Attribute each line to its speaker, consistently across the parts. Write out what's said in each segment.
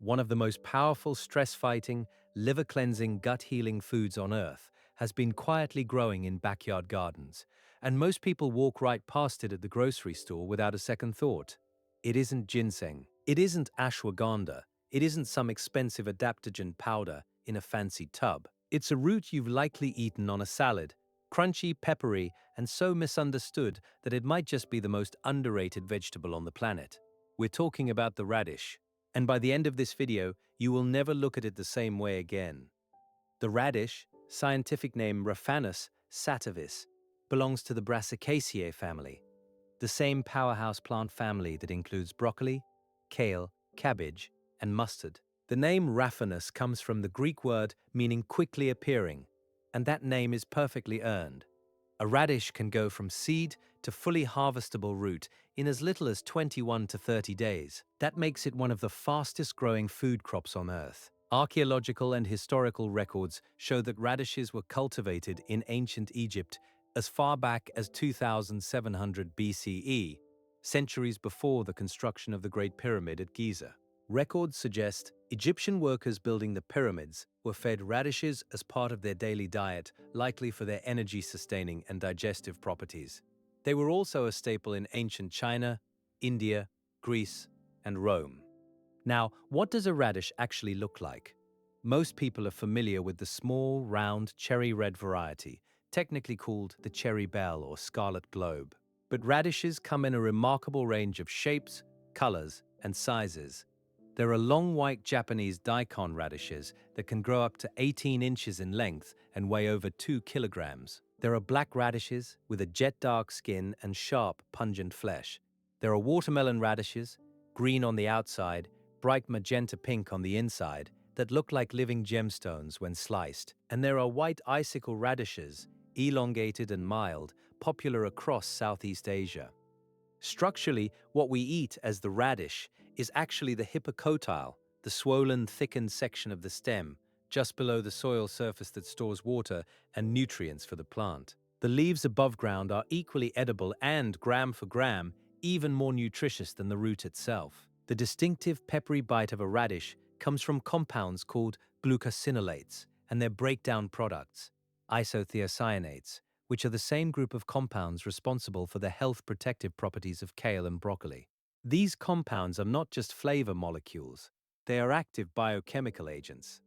Speaker 1: one of the most powerful stress-fighting, liver-cleansing, gut-healing foods on Earth, has been quietly growing in backyard gardens, and most people walk right past it at the grocery store without a second thought. It isn't ginseng. It isn't ashwagandha. It isn't some expensive adaptogen powder in a fancy tub. It's a root you've likely eaten on a salad, crunchy, peppery, and so misunderstood that it might just be the most underrated vegetable on the planet. We're talking about the radish. And by the end of this video, you will never look at it the same way again. The radish, scientific name Raphanus sativus, belongs to the Brassicaceae family, the same powerhouse plant family that includes broccoli, kale, cabbage, and mustard. The name Raphanus comes from the Greek word meaning quickly appearing, and that name is perfectly earned. A radish can go from seed to fully harvestable root in as little as 21 to 30 days. That makes it one of the fastest growing food crops on Earth. Archaeological and historical records show that radishes were cultivated in ancient Egypt as far back as 2700 BCE, centuries before the construction of the Great Pyramid at Giza. Records suggest Egyptian workers building the pyramids were fed radishes as part of their daily diet, likely for their energy-sustaining and digestive properties. They were also a staple in ancient China, India, Greece, and Rome. Now, what does a radish actually look like? Most people are familiar with the small, round, cherry red variety, technically called the cherry bell or scarlet globe. But radishes come in a remarkable range of shapes, colors, and sizes. There are long white Japanese daikon radishes that can grow up to 18 inches in length and weigh over 2 kilograms. There are black radishes with a jet dark skin and sharp, pungent flesh. There are watermelon radishes, green on the outside, bright magenta pink on the inside, that look like living gemstones when sliced. And there are white icicle radishes, elongated and mild, popular across Southeast Asia. Structurally, what we eat as the radish is actually the hypocotyle, the swollen, thickened section of the stem, just below the soil surface that stores water and nutrients for the plant. The leaves above ground are equally edible and, gram for gram, even more nutritious than the root itself. The distinctive peppery bite of a radish comes from compounds called glucosinolates and their breakdown products, isothiocyanates, which are the same group of compounds responsible for the health protective properties of kale and broccoli. These compounds are not just flavor molecules, they are active biochemical agents.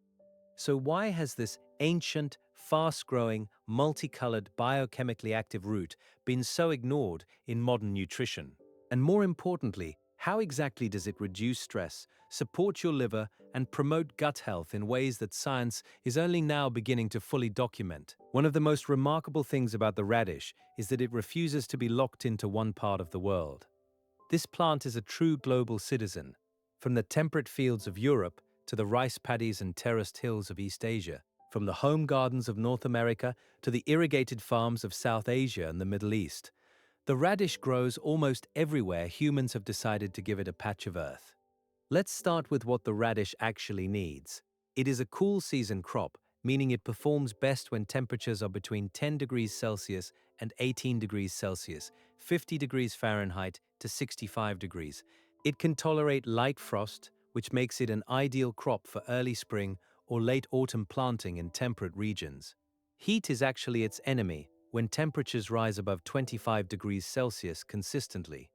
Speaker 1: So why has this ancient, fast-growing, multicolored, biochemically active root been so ignored in modern nutrition? And more importantly, how exactly does it reduce stress, support your liver, and promote gut health in ways that science is only now beginning to fully document? One of the most remarkable things about the radish is that it refuses to be locked into one part of the world. This plant is a true global citizen, from the temperate fields of Europe to the rice paddies and terraced hills of East Asia, from the home gardens of North America to the irrigated farms of South Asia and the Middle East. The radish grows almost everywhere humans have decided to give it a patch of earth. Let's start with what the radish actually needs. It is a cool season crop, meaning it performs best when temperatures are between 10 degrees Celsius and 18 degrees Celsius, 50 degrees Fahrenheit to 65 degrees. It can tolerate light frost, which makes it an ideal crop for early spring or late autumn planting in temperate regions. Heat is actually its enemy when temperatures rise above 25 degrees Celsius consistently.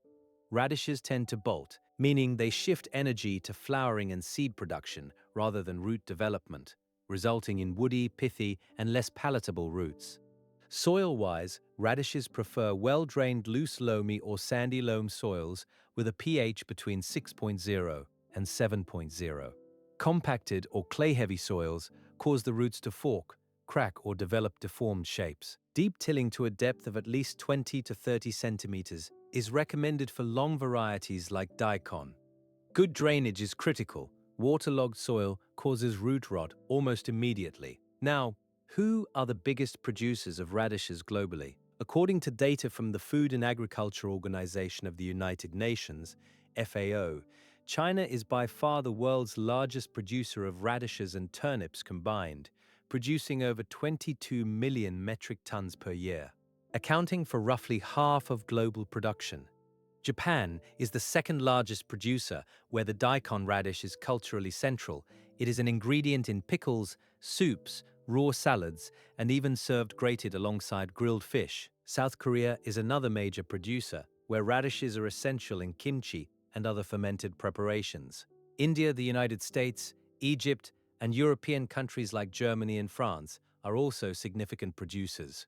Speaker 1: Radishes tend to bolt, meaning they shift energy to flowering and seed production rather than root development, resulting in woody, pithy, and less palatable roots. Soil-wise, radishes prefer well-drained loose loamy or sandy loam soils with a pH between 6.0 and 7.0. Compacted or clay-heavy soils cause the roots to fork, crack, or develop deformed shapes. Deep tilling to a depth of at least 20 to 30 centimeters is recommended for long varieties like daikon. Good drainage is critical. Waterlogged soil causes root rot almost immediately. Now, who are the biggest producers of radishes globally? According to data from the Food and Agriculture Organization of the United Nations, FAO, China is by far the world's largest producer of radishes and turnips combined, producing over 22 million metric tons per year, accounting for roughly half of global production. Japan is the second largest producer, where the daikon radish is culturally central. It is an ingredient in pickles, soups, raw salads, and even served grated alongside grilled fish. South Korea is another major producer, where radishes are essential in kimchi and other fermented preparations. India, the United States, Egypt, and European countries like Germany and France are also significant producers.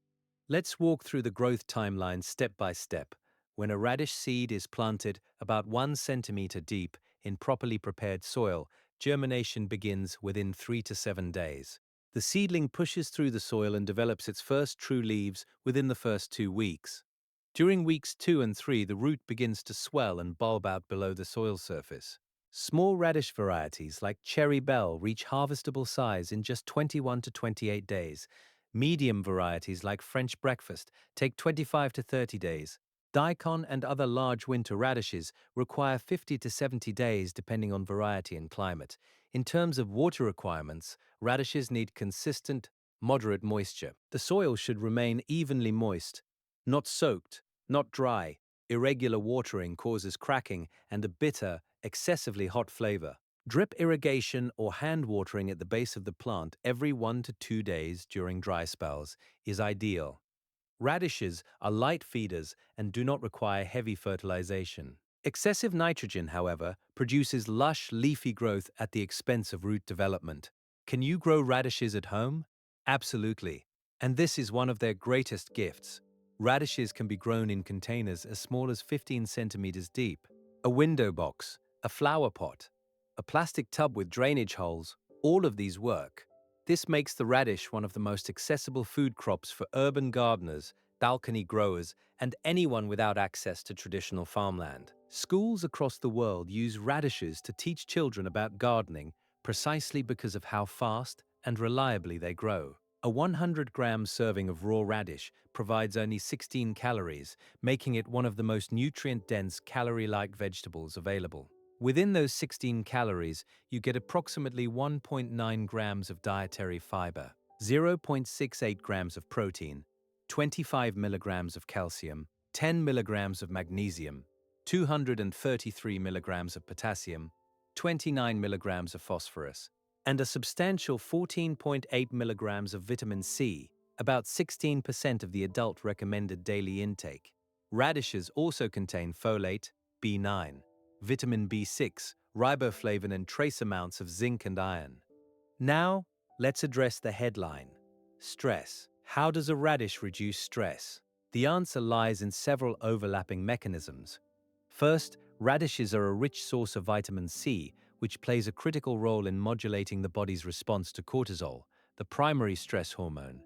Speaker 1: Let's walk through the growth timeline step by step. When a radish seed is planted about 1 centimeter deep in properly prepared soil, germination begins within 3 to 7 days. The seedling pushes through the soil and develops its first true leaves within the first 2 weeks. During weeks 2 and 3, the root begins to swell and bulb out below the soil surface. Small radish varieties like Cherry Bell reach harvestable size in just 21 to 28 days. Medium varieties like French Breakfast take 25 to 30 days. Daikon and other large winter radishes require 50 to 70 days depending on variety and climate. In terms of water requirements, radishes need consistent, moderate moisture. The soil should remain evenly moist, not soaked, not dry. Irregular watering causes cracking and a bitter, excessively hot flavor. Drip irrigation or hand watering at the base of the plant every 1 to 2 days during dry spells is ideal. Radishes are light feeders and do not require heavy fertilization. Excessive nitrogen, however, produces lush, leafy growth at the expense of root development. Can you grow radishes at home? Absolutely. And this is one of their greatest gifts. Radishes can be grown in containers as small as 15 centimeters deep. A window box, a flower pot, a plastic tub with drainage holes, all of these work. This makes the radish one of the most accessible food crops for urban gardeners, balcony growers, and anyone without access to traditional farmland. Schools across the world use radishes to teach children about gardening precisely because of how fast and reliably they grow. A 100-gram serving of raw radish provides only 16 calories, making it one of the most nutrient-dense, calorie-light vegetables available. Within those 16 calories, you get approximately 1.9 grams of dietary fiber, 0.68 grams of protein, 25 milligrams of calcium, 10 milligrams of magnesium, 233 milligrams of potassium, 29 milligrams of phosphorus, and a substantial 14.8 milligrams of vitamin C, about 16% of the adult recommended daily intake. Radishes also contain folate, B9, vitamin B6, riboflavin, and trace amounts of zinc and iron. Now, let's address the headline. Stress. How does a radish reduce stress? The answer lies in several overlapping mechanisms. First, radishes are a rich source of vitamin C, which plays a critical role in modulating the body's response to cortisol, the primary stress hormone.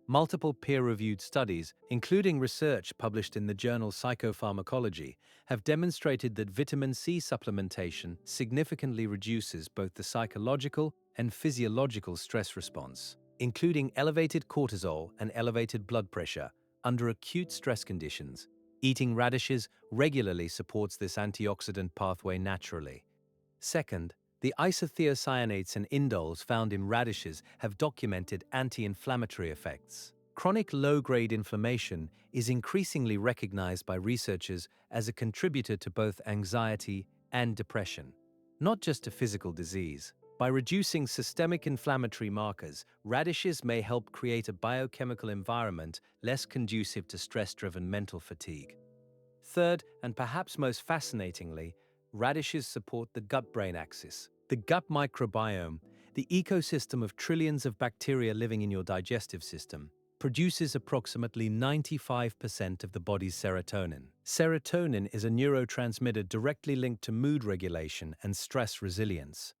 Speaker 1: Multiple peer-reviewed studies, including research published in the journal Psychopharmacology, have demonstrated that vitamin C supplementation significantly reduces both the psychological and physiological stress response, including elevated cortisol and elevated blood pressure under acute stress conditions. Eating radishes regularly supports this antioxidant pathway naturally. Second, the isothiocyanates and indoles found in radishes have documented anti-inflammatory effects. Chronic low-grade inflammation is increasingly recognized by researchers as a contributor to both anxiety and depression, not just a physical disease. By reducing systemic inflammatory markers, radishes may help create a biochemical environment less conducive to stress-driven mental fatigue. Third, and perhaps most fascinatingly, radishes support the gut-brain axis. The gut microbiome, the ecosystem of trillions of bacteria living in your digestive system, produces approximately 95% of the body's serotonin. Serotonin is a neurotransmitter directly linked to mood regulation and stress resilience.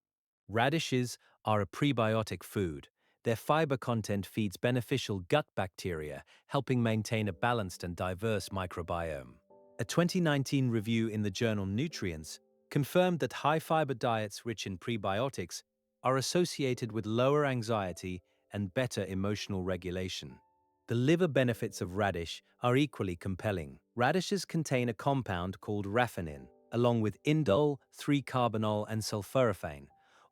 Speaker 1: Radishes are a prebiotic food. Their fiber content feeds beneficial gut bacteria, helping maintain a balanced and diverse microbiome. A 2019 review in the journal Nutrients confirmed that high-fiber diets rich in prebiotics are associated with lower anxiety and better emotional regulation. The liver benefits of radish are equally compelling. Radishes contain a compound called raphanin, along with indole, 3-carbinol, and sulforaphane,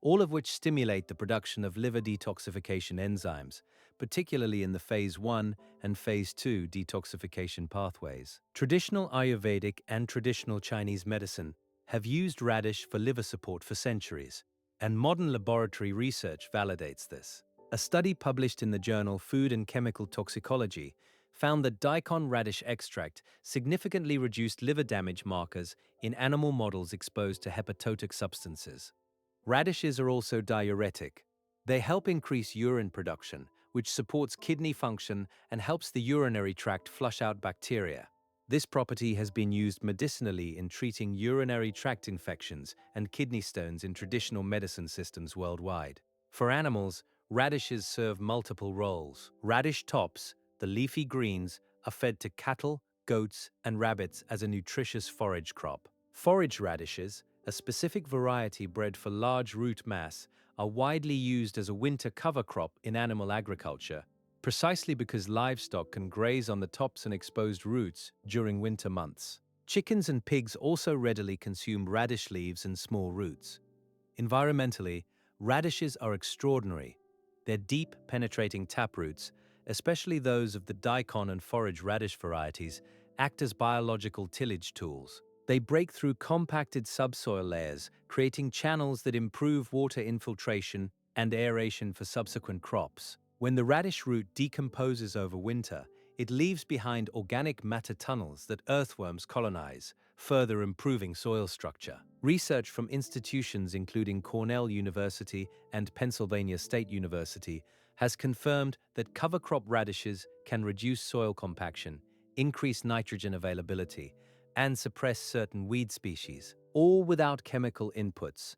Speaker 1: all of which stimulate the production of liver detoxification enzymes, particularly in the phase 1 and phase 2 detoxification pathways. Traditional Ayurvedic and traditional Chinese medicine have used radish for liver support for centuries, and modern laboratory research validates this. A study published in the journal Food and Chemical Toxicology found that daikon radish extract significantly reduced liver damage markers in animal models exposed to hepatotoxic substances. Radishes are also diuretic. They help increase urine production, which supports kidney function and helps the urinary tract flush out bacteria. This property has been used medicinally in treating urinary tract infections and kidney stones in traditional medicine systems worldwide. For animals, radishes serve multiple roles. Radish tops, the leafy greens, are fed to cattle, goats, and rabbits as a nutritious forage crop. Forage radishes, a specific variety bred for large root mass, are widely used as a winter cover crop in animal agriculture, precisely because livestock can graze on the tops and exposed roots during winter months. Chickens and pigs also readily consume radish leaves and small roots. Environmentally, radishes are extraordinary. Their deep, penetrating taproots, especially those of the daikon and forage radish varieties, act as biological tillage tools. They break through compacted subsoil layers, creating channels that improve water infiltration and aeration for subsequent crops. When the radish root decomposes over winter, it leaves behind organic matter tunnels that earthworms colonize, further improving soil structure. Research from institutions including Cornell University and Pennsylvania State University has confirmed that cover crop radishes can reduce soil compaction, increase nitrogen availability, and suppress certain weed species, all without chemical inputs.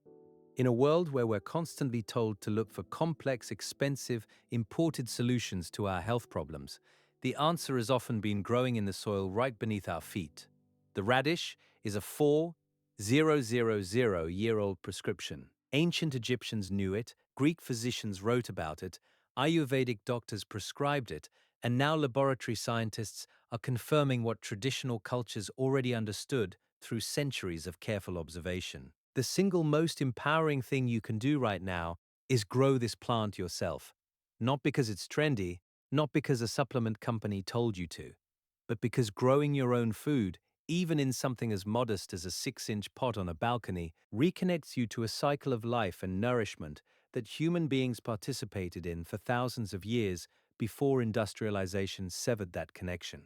Speaker 1: In a world where we're constantly told to look for complex, expensive, imported solutions to our health problems, the answer has often been growing in the soil right beneath our feet. The radish is a 4,000-year-old prescription. Ancient Egyptians knew it, Greek physicians wrote about it, Ayurvedic doctors prescribed it, and now laboratory scientists are confirming what traditional cultures already understood through centuries of careful observation. The single most empowering thing you can do right now is grow this plant yourself. Not because it's trendy, not because a supplement company told you to, but because growing your own food, even in something as modest as a 6-inch pot on a balcony, reconnects you to a cycle of life and nourishment that human beings participated in for thousands of years before industrialization severed that connection.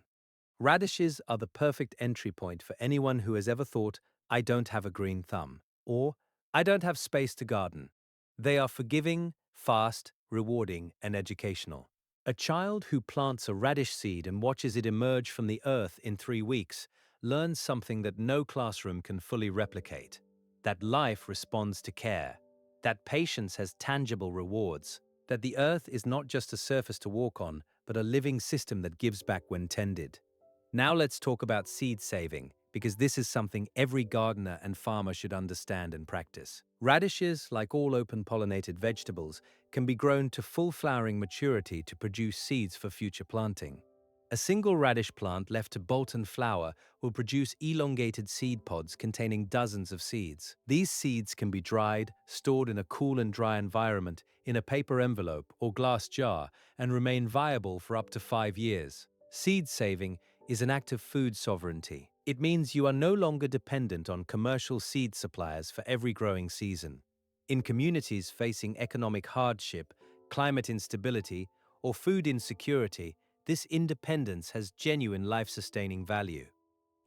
Speaker 1: Radishes are the perfect entry point for anyone who has ever thought, "I don't have a green thumb," or "I don't have space to garden." They are forgiving, fast, rewarding, and educational. A child who plants a radish seed and watches it emerge from the earth in 3 weeks learns something that no classroom can fully replicate: that life responds to care, that patience has tangible rewards, that the earth is not just a surface to walk on, but a living system that gives back when tended. Now let's talk about seed saving, because this is something every gardener and farmer should understand and practice. Radishes, like all open-pollinated vegetables, can be grown to full flowering maturity to produce seeds for future planting. A single radish plant left to bolt and flower will produce elongated seed pods containing dozens of seeds. These seeds can be dried, stored in a cool and dry environment in a paper envelope or glass jar, and remain viable for up to 5 years. Seed saving is an act of food sovereignty. It means you are no longer dependent on commercial seed suppliers for every growing season. In communities facing economic hardship, climate instability, or food insecurity, this independence has genuine life-sustaining value.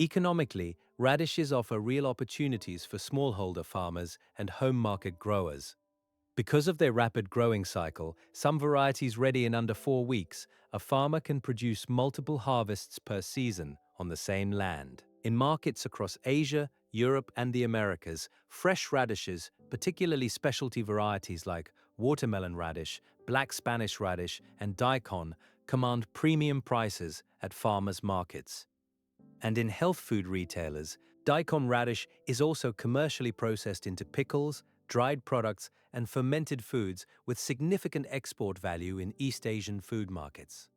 Speaker 1: Economically, radishes offer real opportunities for smallholder farmers and home market growers. Because of their rapid growing cycle, some varieties ready in under 4 weeks, a farmer can produce multiple harvests per season on the same land. In markets across Asia, Europe, and the Americas, fresh radishes, particularly specialty varieties like watermelon radish, black Spanish radish, and daikon, command premium prices at farmers' markets. And in health food retailers, daikon radish is also commercially processed into pickles, dried products, and fermented foods with significant export value in East Asian food markets.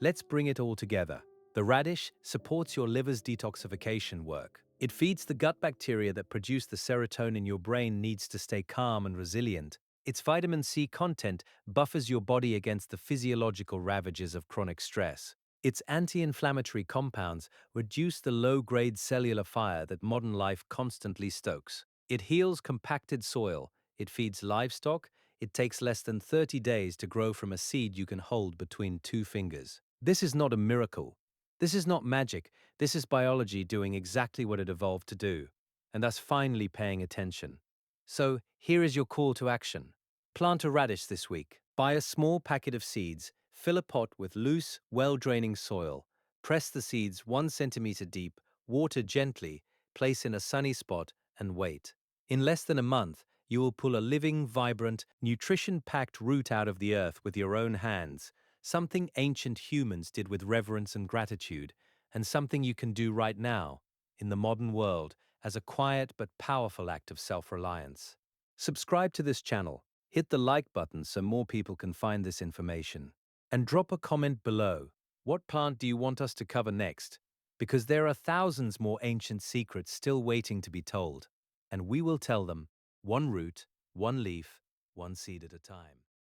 Speaker 1: Let's bring it all together. The radish supports your liver's detoxification work. It feeds the gut bacteria that produce the serotonin your brain needs to stay calm and resilient. Its vitamin C content buffers your body against the physiological ravages of chronic stress. Its anti-inflammatory compounds reduce the low-grade cellular fire that modern life constantly stokes. It heals compacted soil, it feeds livestock, it takes less than 30 days to grow from a seed you can hold between two fingers. This is not a miracle. This is not magic. This is biology doing exactly what it evolved to do, and thus finally paying attention. So, here is your call to action. Plant a radish this week. Buy a small packet of seeds, fill a pot with loose, well-draining soil, press the seeds 1 centimeter deep, water gently, place in a sunny spot, and wait. In less than a month, you will pull a living, vibrant, nutrition-packed root out of the earth with your own hands, something ancient humans did with reverence and gratitude, and something you can do right now, in the modern world, as a quiet but powerful act of self-reliance. Subscribe to this channel, hit the like button so more people can find this information, and drop a comment below. What plant do you want us to cover next? Because there are thousands more ancient secrets still waiting to be told, and we will tell them, one root, one leaf, one seed at a time.